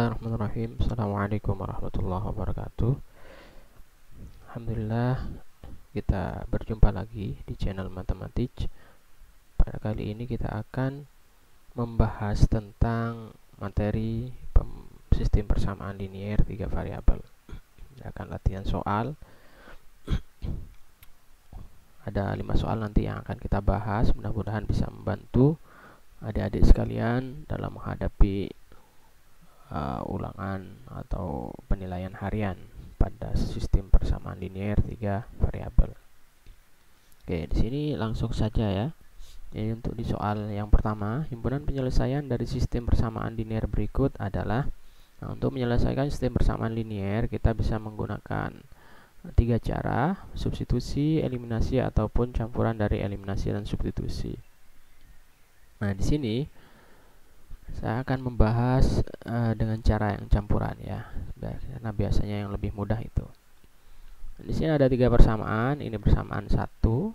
Bismillahirrahmanirrahim. Assalamualaikum warahmatullahi wabarakatuh. Alhamdulillah, kita berjumpa lagi di channel Matematik. Pada kali ini kita akan membahas tentang materi sistem persamaan linier 3 variabel. Kita akan latihan soal. Ada 5 soal nanti yang akan kita bahas. Mudah-mudahan bisa membantu adik-adik sekalian dalam menghadapi ulangan atau penilaian harian pada sistem persamaan linier 3 variabel. Oke, di sini langsung saja ya. Jadi untuk di soal yang pertama, himpunan penyelesaian dari sistem persamaan linier berikut adalah. Untuk menyelesaikan sistem persamaan linier, kita bisa menggunakan 3 cara: substitusi, eliminasi, ataupun campuran dari eliminasi dan substitusi. Nah, di sini saya akan membahas dengan cara yang campuran ya, karena biasanya yang lebih mudah itu. Di sini ada 3 persamaan. Ini persamaan 1,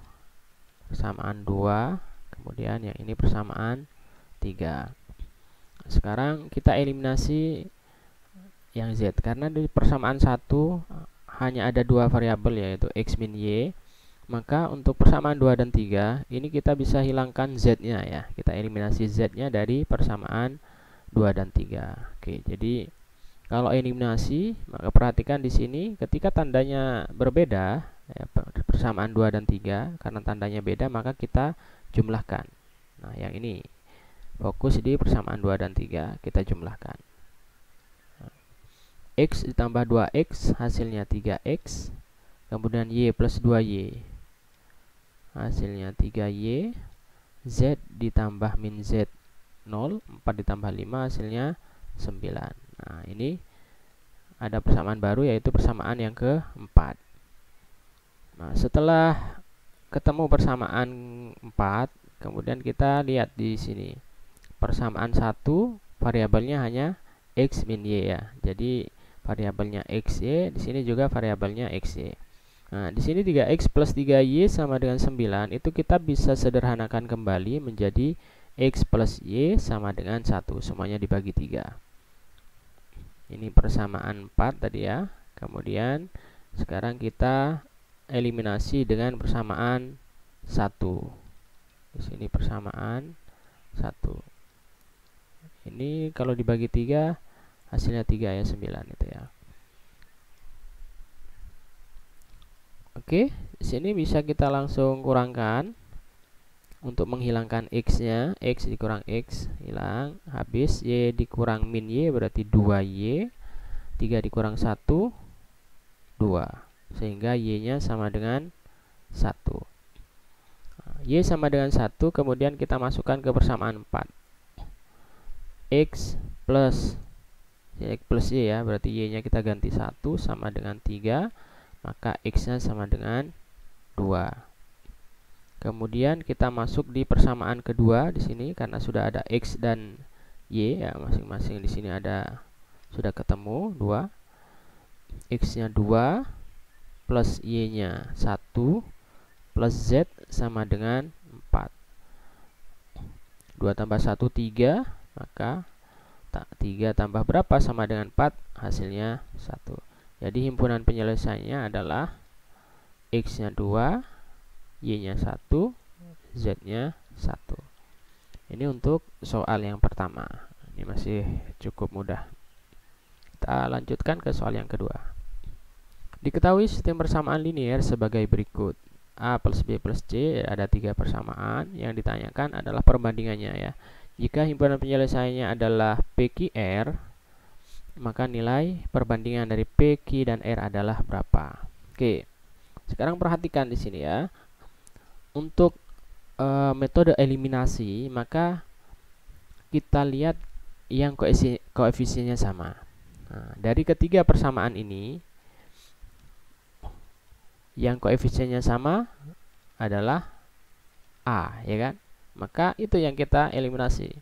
persamaan 2, kemudian yang ini persamaan 3. Sekarang kita eliminasi yang Z, karena di persamaan 1 hanya ada 2 variabel, yaitu X min Y. Maka untuk persamaan 2 dan 3 ini kita bisa hilangkan Z-nya ya. Kita eliminasi Z-nya dari persamaan 2 dan 3. Oke, jadi kalau eliminasi, maka perhatikan di sini ketika tandanya berbeda ya, persamaan 2 dan 3, karena tandanya beda maka kita jumlahkan. Nah, yang ini fokus di persamaan 2 dan 3, kita jumlahkan. X ditambah 2X hasilnya 3X. Kemudian Y plus 2Y hasilnya 3Y. Z ditambah min Z 0, 4 ditambah 5 hasilnya 9. Nah, ini ada persamaan baru, yaitu persamaan yang keempat. Nah, setelah ketemu persamaan 4, kemudian kita lihat di sini. Persamaan 1 variabelnya hanya X min Y ya. Jadi variabelnya XY, di sini juga variabelnya XY. Nah, di sini 3X plus 3Y sama dengan 9. Itu kita bisa sederhanakan kembali menjadi X plus Y sama dengan 1. Semuanya dibagi 3. Ini persamaan 4 tadi ya. Kemudian sekarang kita eliminasi dengan persamaan 1. Di sini persamaan 1. Ini kalau dibagi 3 hasilnya 3 ya, 9 itu ya. Oke, di sini bisa kita langsung kurangkan untuk menghilangkan X-nya. X dikurang X, hilang. Habis Y dikurang min Y berarti 2Y. 3 dikurang 1, 2. Sehingga Y-nya sama dengan 1. Y sama dengan 1, kemudian kita masukkan ke persamaan 4. X plus Y ya, berarti Y-nya kita ganti 1 sama dengan 3. Maka X-nya sama dengan 2. Kemudian kita masuk di persamaan kedua di sini, karena sudah ada X dan Y ya, masing-masing di sini ada, sudah ketemu 2. X-nya 2 plus Y-nya 1 plus Z sama dengan 4. 2 tambah 1 3, maka 3 tambah berapa sama dengan 4, hasilnya 1. Jadi himpunan penyelesaiannya adalah X-nya 2, Y-nya 1, Z-nya 1. Ini untuk soal yang pertama. Ini masih cukup mudah. Kita lanjutkan ke soal yang kedua. Diketahui sistem persamaan linier sebagai berikut. A plus B plus C, ada 3 persamaan. Yang ditanyakan adalah perbandingannya ya. Jika himpunan penyelesaiannya adalah PQR, maka nilai perbandingan dari P, Q, dan R adalah berapa? Oke, sekarang perhatikan di sini ya. Untuk metode eliminasi, maka kita lihat yang koefisiennya sama. Nah, dari ketiga persamaan ini, yang koefisiennya sama adalah A, ya kan? Maka itu yang kita eliminasi.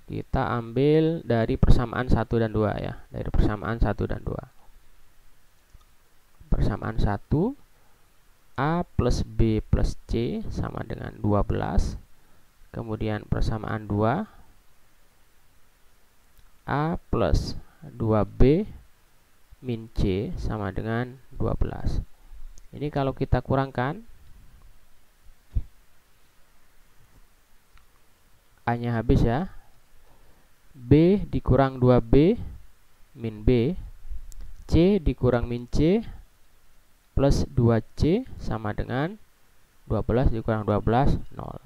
Kita ambil dari persamaan 1 dan 2 ya. Dari persamaan 1 dan 2. Persamaan 1, A plus B plus C sama dengan 12. Kemudian persamaan 2, A plus 2B min C sama dengan 12. Ini kalau kita kurangkan, A-nya habis ya. B dikurang 2B min B, C dikurang min C plus 2C sama dengan 12 dikurang 12, 0.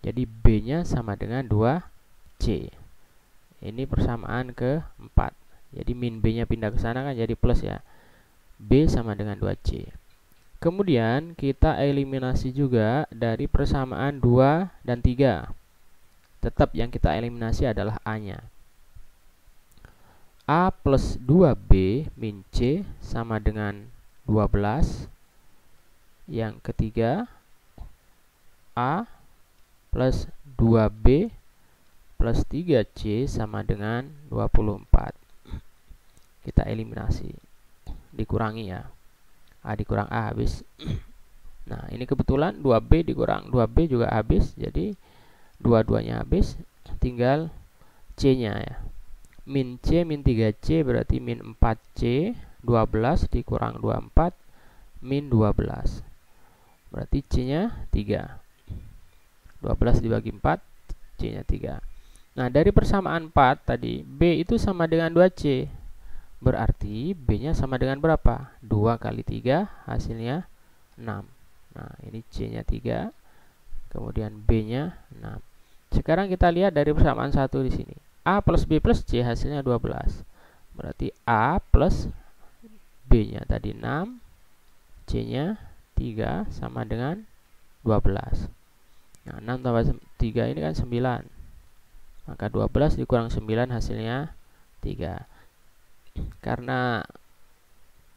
Jadi B-nya sama dengan 2C. Ini persamaan ke-4. Jadi min B-nya pindah ke sana kan jadi plus ya. B sama dengan 2C. Kemudian kita eliminasi juga dari persamaan 2 dan 3. Tetap yang kita eliminasi adalah A-nya. A plus 2B min C sama dengan 12. Yang ketiga, A plus 2B plus 3C sama dengan 24. Kita eliminasi, dikurangi ya. A dikurang A habis. Nah, ini kebetulan 2B dikurang 2B juga habis. Jadi dua-duanya habis. Tinggal C-nya ya. Min C min 3C berarti min 4C. 12 dikurang 24 min 12. Berarti C-nya 3. 12 dibagi 4, C-nya 3. Nah, dari persamaan 4 tadi, B itu sama dengan 2C. Berarti B-nya sama dengan berapa? 2 kali 3 hasilnya 6. Nah, ini C-nya 3. Kemudian B-nya 6. Sekarang kita lihat dari persamaan 1 di sini. A plus B plus C hasilnya 12. Berarti A plus B-nya tadi 6. C-nya 3 sama dengan 12. Nah, 6 tambah 3 ini kan 9. Maka 12 dikurang 9 hasilnya 3. Karena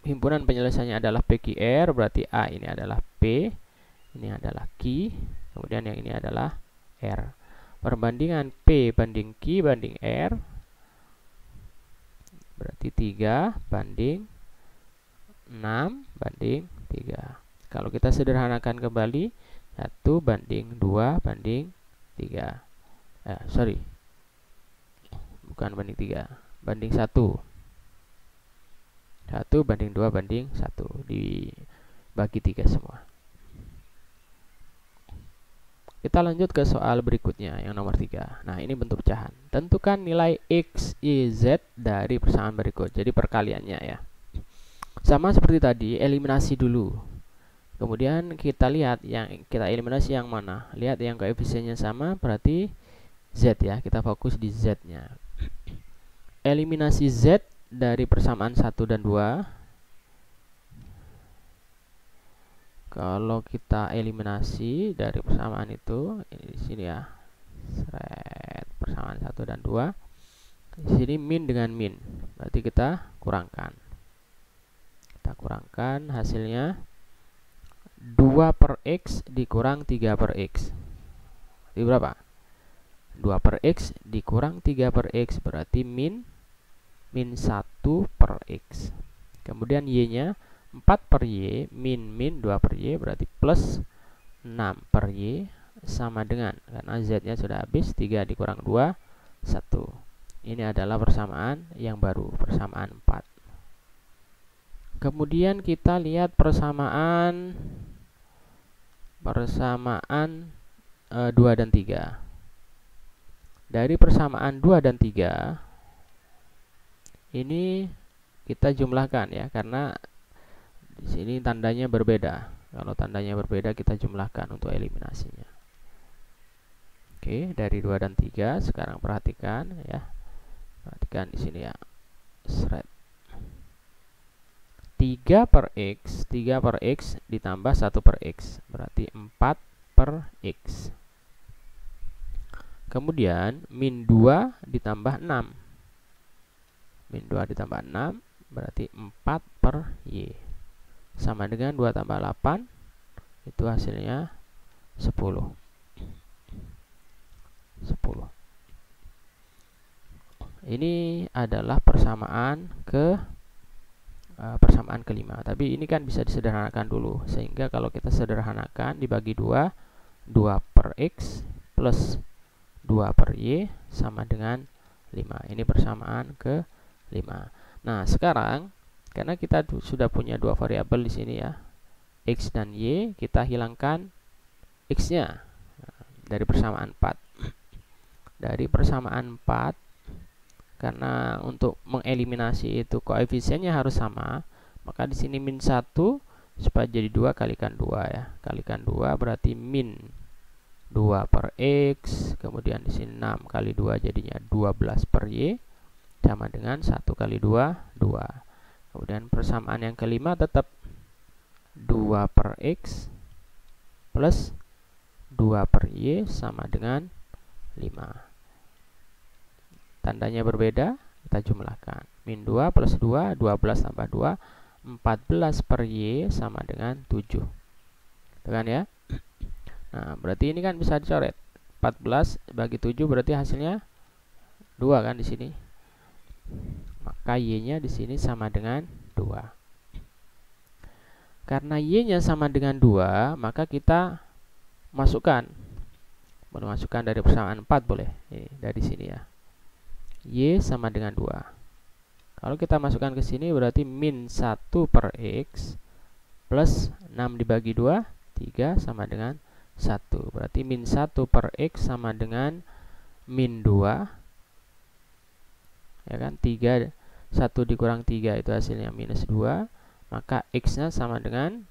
himpunan penyelesaiannya adalah PQR, berarti A ini adalah P, ini adalah Q, kemudian yang ini adalah R. Perbandingan P banding Q banding R, berarti 3 banding 6 banding 3. Kalau kita sederhanakan kembali, 1 banding 2 banding 3. Bukan banding 3, banding 1. 1 banding 2 banding 1 dibagi 3 semua. Kita lanjut ke soal berikutnya yang nomor 3. Nah, ini bentuk pecahan. Tentukan nilai X, Y, Z dari persamaan berikut. Jadi perkaliannya ya. Sama seperti tadi, eliminasi dulu. Kemudian kita lihat yang kita eliminasi yang mana. Lihat yang koefisiennya sama, berarti Z ya. Kita fokus di Z-nya. Eliminasi Z dari persamaan 1 dan 2. Kalau kita eliminasi dari persamaan itu, ini di sini ya. Persamaan 1 dan 2. Di sini min dengan min. Berarti kita kurangkan. Kita kurangkan hasilnya 2 per X dikurang 3 per X. Berarti berapa? 2 per X dikurang 3 per X berarti min 1 per X. Kemudian Y-nya 4 per Y min 2 per Y berarti plus 6 per Y sama dengan, karena Z-nya sudah habis, 3 dikurang 2, 1. Ini adalah persamaan yang baru, persamaan 4. Kemudian kita lihat persamaan 2 dan 3. Dari persamaan 2 dan 3 ini kita jumlahkan ya, karena di sini tandanya berbeda. Kalau tandanya berbeda kita jumlahkan untuk eliminasinya. Oke, dari 2 dan 3 sekarang perhatikan ya. Perhatikan di sini ya. 3 per X ditambah 1 per X berarti 4 per X. Kemudian min 2 ditambah 6. Min 2 ditambah 6 berarti 4 per Y. Sama dengan 2 tambah 8, itu hasilnya 10. Ini adalah persamaan kelima. Tapi ini kan bisa disederhanakan dulu. Sehingga kalau kita sederhanakan dibagi 2, 2 per X plus 2 per Y sama dengan 5. Ini persamaan ke 5. Nah, sekarang karena kita sudah punya dua variabel di sini ya, X dan Y, kita hilangkan X-nya dari persamaan 4. Dari persamaan 4, karena untuk mengeliminasi itu koefisiennya harus sama, maka di sini min 1 supaya jadi 2 kalikan 2 ya. Kalikan 2 berarti min 2 per X, kemudian di sini 6 kali 2 jadinya 12 per Y, sama dengan 1 kali 2, 2. Kemudian persamaan yang kelima tetap 2 per X plus 2 per Y sama dengan 5. Tandanya berbeda, kita jumlahkan. Min 2 plus 2, 12 tambah 2, 14 per Y sama dengan 7. Itu kan ya? Nah, berarti ini kan bisa dicoret. 14 bagi 7 berarti hasilnya 2 kan di sini. Maka Y-nya di sini sama dengan 2. Karena Y-nya sama dengan 2, maka kita masukkan. Boleh masukkan dari persamaan 4 boleh. Ini dari sini ya. Y sama dengan 2. Kalau kita masukkan ke sini berarti min 1 per X plus 6 dibagi 2, 3 sama dengan 1. Berarti min 1 per X sama dengan min 2. Ya kan? 3, 1 dikurang 3 itu hasilnya minus 2. Maka X-nya sama dengan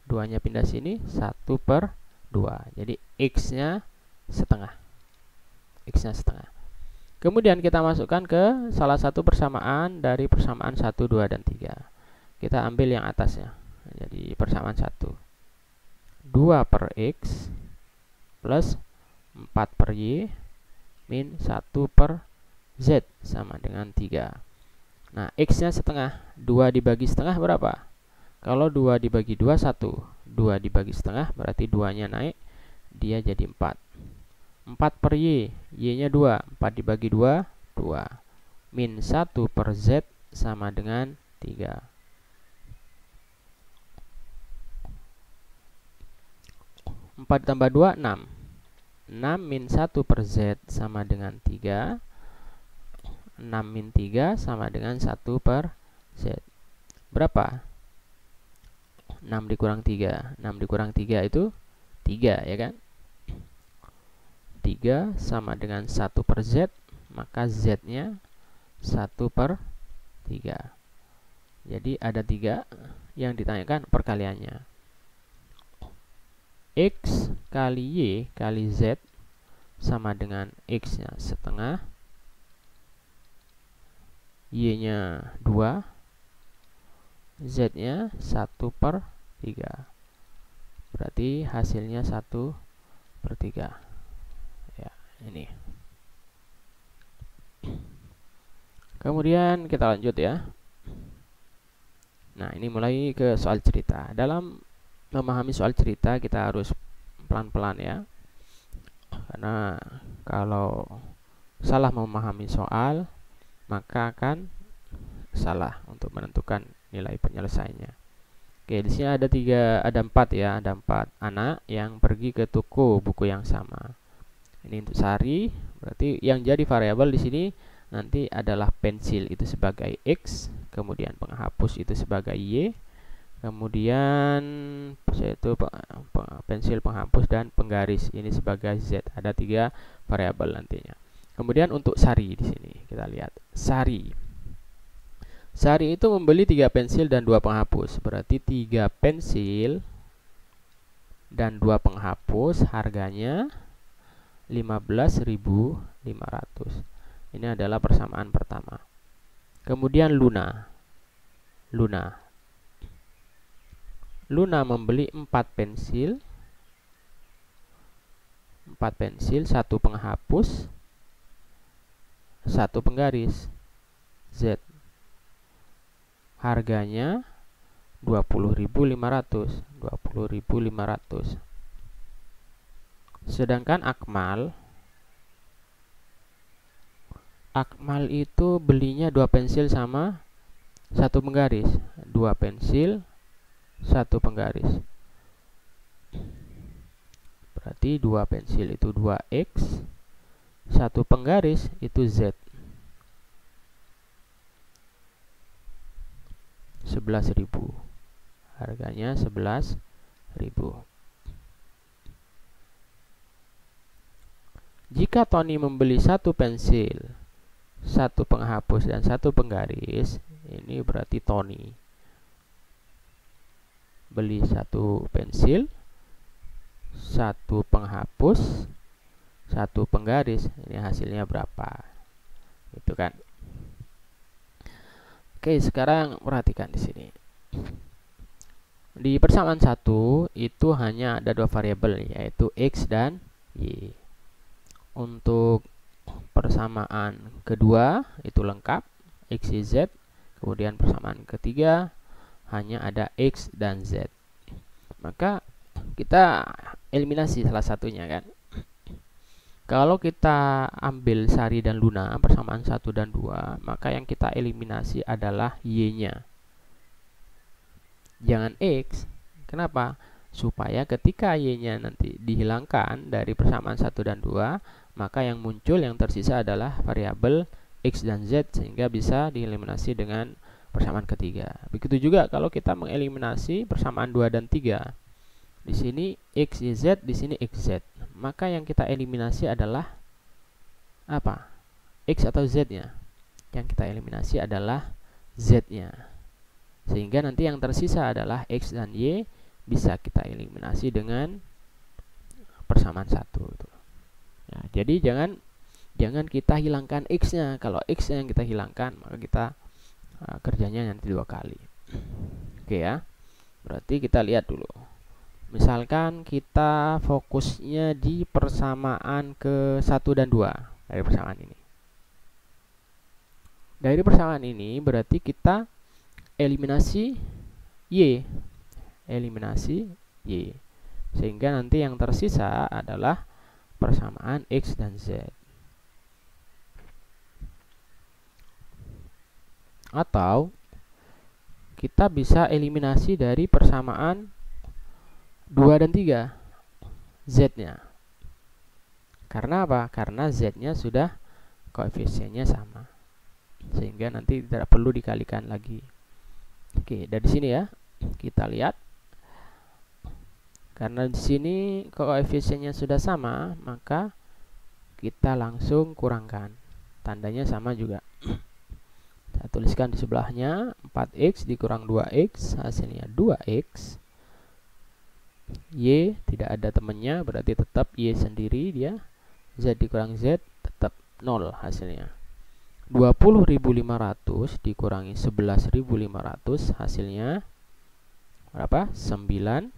2-nya pindah sini, 1 per 2. Jadi X-nya setengah. X-nya setengah. Kemudian kita masukkan ke salah satu persamaan dari persamaan 1, 2, dan 3. Kita ambil yang atasnya. Jadi persamaan 1. 2 per X plus 4 per Y min 1 per Z sama dengan 3. Nah, X-nya setengah. 2 dibagi setengah berapa? Kalau 2 dibagi 2, 1. 2 dibagi setengah berarti 2-nya naik. Dia jadi 4. 4 per Y, Y-nya 2, 4 dibagi 2, 2. Min 1 per Z sama dengan 3. 4 tambah 2, 6. 6 min 1 per Z sama dengan 3. 6 min 3 sama dengan 1 per Z. Berapa? 6 dikurang 3. 6 dikurang 3 itu 3 ya kan? 3 sama dengan 1 per Z, maka Z-nya 1 per 3. Jadi ada 3 yang ditanyakan perkaliannya. X kali Y kali Z sama dengan X-nya setengah, Y-nya 2, Z-nya 1 per 3. Berarti hasilnya 1 per 3. Ini. Kemudian kita lanjut ya. Nah, ini mulai ke soal cerita. Dalam memahami soal cerita kita harus pelan-pelan ya. Karena kalau salah memahami soal, maka akan salah untuk menentukan nilai penyelesaiannya. Oke, di sini ada 4 ya, ada 4 anak yang pergi ke toko buku yang sama. Ini untuk Sari, berarti yang jadi variabel di sini nanti adalah pensil itu sebagai X, kemudian penghapus itu sebagai Y, kemudian yaitu pensil penghapus dan penggaris ini sebagai Z. Ada 3 variabel nantinya. Kemudian untuk Sari di sini kita lihat Sari itu membeli 3 pensil dan 2 penghapus, berarti 3 pensil dan 2 penghapus harganya 15.500. Ini adalah persamaan pertama. Kemudian Luna membeli 4 pensil, 1 penghapus, 1 penggaris, Z. Harganya 20.500. Sedangkan Akmal itu belinya 2 pensil sama 1 penggaris. 2 pensil, 1 penggaris. Berarti 2 pensil itu 2X, satu penggaris itu Z. 11.000. Harganya 11.000. Jika Tony membeli satu pensil, satu penghapus dan satu penggaris, ini berarti Tony beli satu pensil, satu penghapus, satu penggaris. Ini hasilnya berapa? Itu kan. Oke, sekarang perhatikan di sini. Di persamaan 1 itu hanya ada dua variabel, yaitu X dan Y. Untuk persamaan kedua itu lengkap, X, Y, Z. Kemudian persamaan ketiga hanya ada X dan Z. Maka kita eliminasi salah satunya kan. Kalau kita ambil Sari dan Luna persamaan 1 dan 2, maka yang kita eliminasi adalah Y-nya. Jangan X. Kenapa? Supaya ketika Y-nya nanti dihilangkan dari persamaan 1 dan 2, maka yang muncul, yang tersisa adalah variabel X dan Z, sehingga bisa dieliminasi dengan persamaan ketiga. Begitu juga kalau kita mengeliminasi persamaan 2 dan 3. Di sini X, Y, Z, di sini X, Z. Maka yang kita eliminasi adalah apa? X atau Z-nya. Yang kita eliminasi adalah Z-nya. Sehingga nanti yang tersisa adalah X dan Y, bisa kita eliminasi dengan persamaan 1. Ya, jadi jangan kita hilangkan X-nya. Kalau X-nya yang kita hilangkan, maka kita kerjanya nanti 2 kali. Oke ya. Berarti kita lihat dulu. Misalkan kita fokusnya di persamaan ke 1 dan 2 dari persamaan ini. Dari persamaan ini berarti kita eliminasi Y. Eliminasi Y. Sehingga nanti yang tersisa adalah persamaan X dan Z. Atau kita bisa eliminasi dari persamaan 2 dan 3, Z-nya. Karena apa? Karena Z-nya sudah koefisiennya sama, sehingga nanti tidak perlu dikalikan lagi. Oke, dari sini ya, kita lihat. Karena di sini koefisiennya sudah sama, maka kita langsung kurangkan. Tandanya sama juga. Saya tuliskan di sebelahnya, 4X dikurang 2X, hasilnya 2X. Y tidak ada temannya, berarti tetap Y sendiri dia. Z dikurang Z tetap 0 hasilnya. 20.500 dikurangi 11.500 hasilnya berapa? 9.500.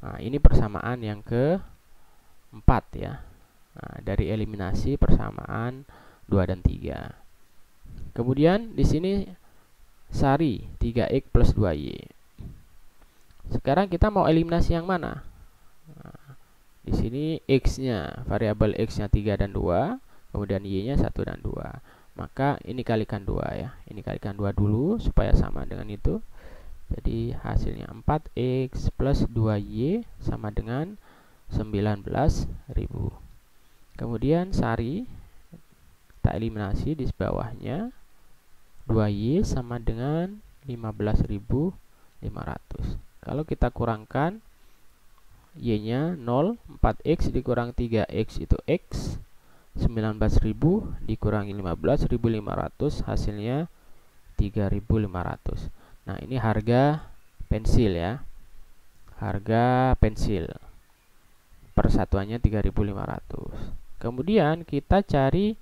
Nah, ini persamaan yang ke-4 ya. Nah, dari eliminasi persamaan 2 dan 3. Kemudian di sini Sari 3X plus 2Y. Sekarang kita mau eliminasi yang mana? Nah, di sini X-nya, variabel X-nya 3 dan 2, kemudian Y-nya 1 dan 2. Maka ini kalikan 2 ya. Ini kalikan 2 dulu supaya sama dengan itu. Jadi hasilnya 4X plus 2Y sama dengan 19.000. Kemudian Sari kita eliminasi di bawahnya. 2Y sama dengan 15.500. Kalau kita kurangkan Y-nya 0, 4X dikurang 3X itu X. 19.000 dikurangi 15.500 hasilnya 3.500. Nah, ini harga pensil ya. Harga pensil. Persatuannya 3.500. Kemudian kita cari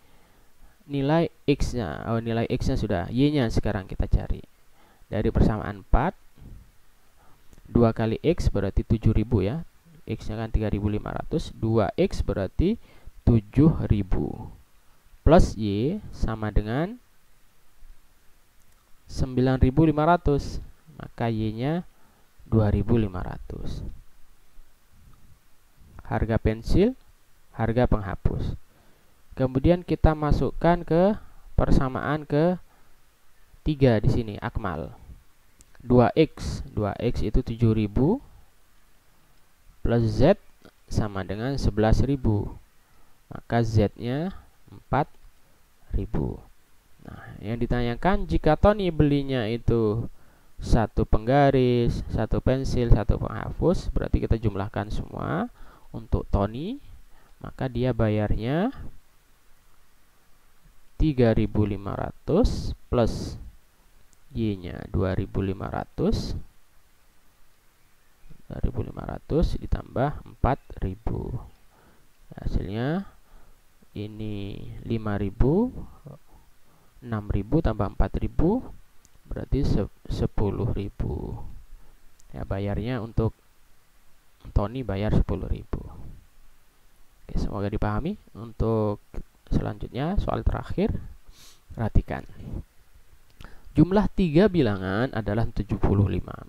nilai X-nya. Oh, nilai X-nya sudah. Y-nya sekarang kita cari. Dari persamaan 4, 2 kali X berarti 7.000 ya. X-nya kan 3.500. 2X berarti 7.000. Plus Y sama dengan 9.500. Maka Y-nya 2.500. Harga pensil, harga penghapus. Kemudian kita masukkan ke persamaan ke 3 di sini, akmal. 2X itu 7.000 plus Z sama dengan 11.000. Maka Z-nya 4.000. Nah, yang ditanyakan jika Tony belinya itu satu penggaris, satu pensil, satu penghapus, berarti kita jumlahkan semua untuk Tony, maka dia bayarnya 3.500 plus Y-nya 2.500 ditambah 4.000. Hasilnya ini 5.000, 6.000 tambah 4.000 berarti 10.000. Ya, bayarnya untuk Tony bayar 10.000. Oke, semoga dipahami. Untuk selanjutnya soal terakhir, perhatikan. Jumlah 3 bilangan adalah 75.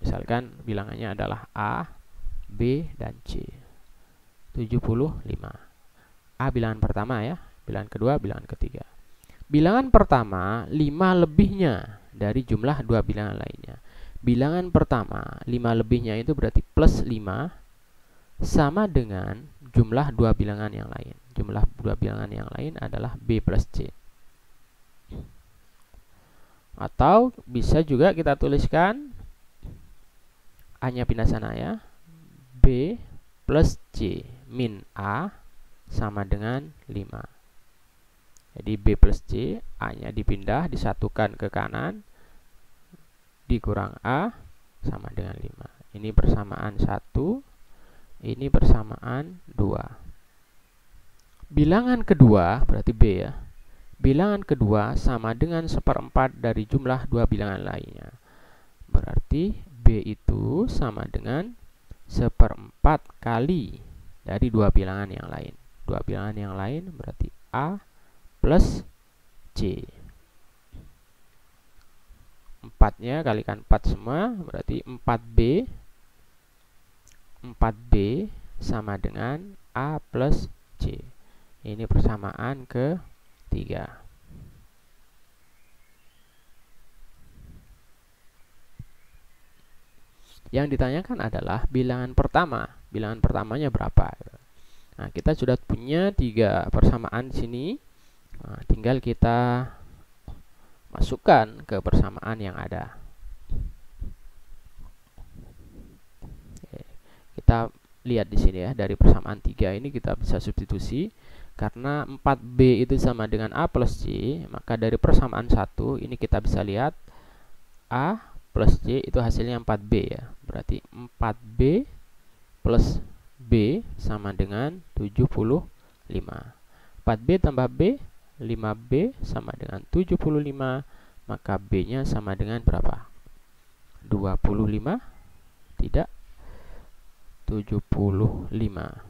Misalkan bilangannya adalah A, B, dan C. 75. A bilangan pertama ya, bilangan kedua, bilangan ketiga. Bilangan pertama 5 lebihnya dari jumlah 2 bilangan lainnya. Bilangan pertama 5 lebihnya itu berarti plus 5 sama dengan jumlah 2 bilangan yang lain. Jumlah 2 bilangan yang lain adalah B plus C. Atau bisa juga kita tuliskan A-nya pindah sana ya. B plus C min A sama dengan 5. Jadi B plus C, A-nya dipindah, disatukan ke kanan, dikurang A sama dengan 5. Ini persamaan 1, ini persamaan 2. Bilangan kedua, berarti B ya. Bilangan kedua sama dengan 1/4 dari jumlah 2 bilangan lainnya. Berarti B itu sama dengan 1/4 kali dari 2 bilangan yang lain. 2 bilangan yang lain berarti A plus C. 4-nya kalikan 4 semua, berarti 4B. 4B sama dengan A plus C. Ini persamaan ke-3. Yang ditanyakan adalah bilangan pertama. Bilangan pertamanya berapa? Nah, kita sudah punya 3 persamaan di sini. Nah, tinggal kita masukkan ke persamaan yang ada. Oke, kita lihat di sini ya, dari persamaan 3 ini kita bisa substitusi. Karena 4B itu sama dengan A plus C, maka dari persamaan 1 ini kita bisa lihat A plus C itu hasilnya 4B ya. Berarti 4B plus B sama dengan 75. 4B tambah B, 5B sama dengan 75, maka B-nya sama dengan berapa? 25? Tidak, 75.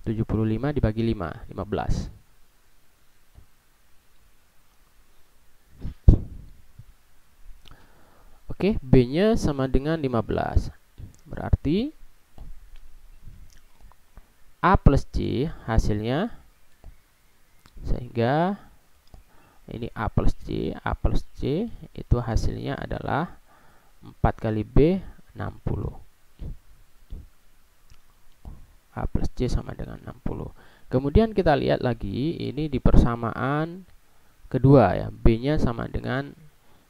75 dibagi 5, 15. Oke, B-nya sama dengan 15. Berarti A plus C hasilnya, sehingga ini A plus C itu hasilnya adalah 4 kali B, 60. A plus C sama dengan 60. Kemudian kita lihat lagi, ini di persamaan kedua ya, B-nya sama dengan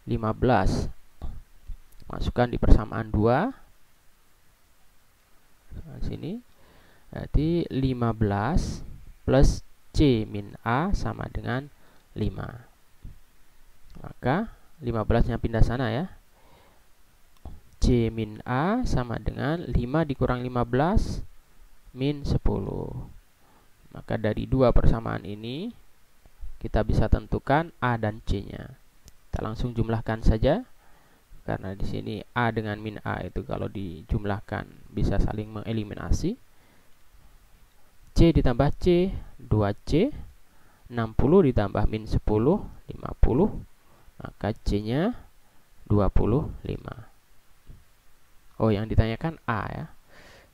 15. Masukkan di persamaan 2. Nah, sini. Berarti 15 plus C min A sama dengan 5. Maka 15-nya pindah sana ya. C min A sama dengan 5 dikurang 15 min 10. Maka dari 2 persamaan ini kita bisa tentukan A dan C-nya. Kita langsung jumlahkan saja. Karena di sini A dengan min A itu kalau dijumlahkan bisa saling mengeliminasi. C ditambah C, 2C, 60 ditambah min 10, 50, maka C-nya 25. Oh, yang ditanyakan A ya.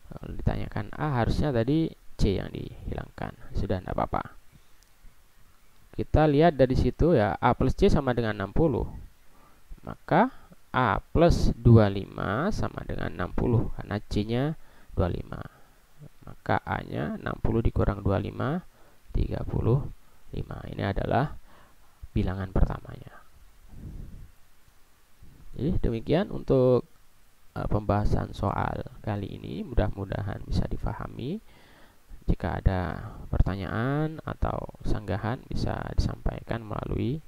Kalau ditanyakan A, harusnya tadi C yang dihilangkan. Sudah, tidak apa-apa. Kita lihat dari situ ya, A plus C sama dengan 60. Maka A plus 25 sama dengan 60, karena C-nya 25. maka A-nya 60 dikurang 25, 35. Ini adalah bilangan pertamanya. Jadi demikian untuk pembahasan soal kali ini. Mudah-mudahan bisa difahami. Jika ada pertanyaan atau sanggahan bisa disampaikan melalui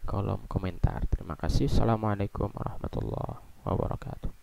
kolom komentar. Terima kasih. Assalamualaikum warahmatullahi wabarakatuh.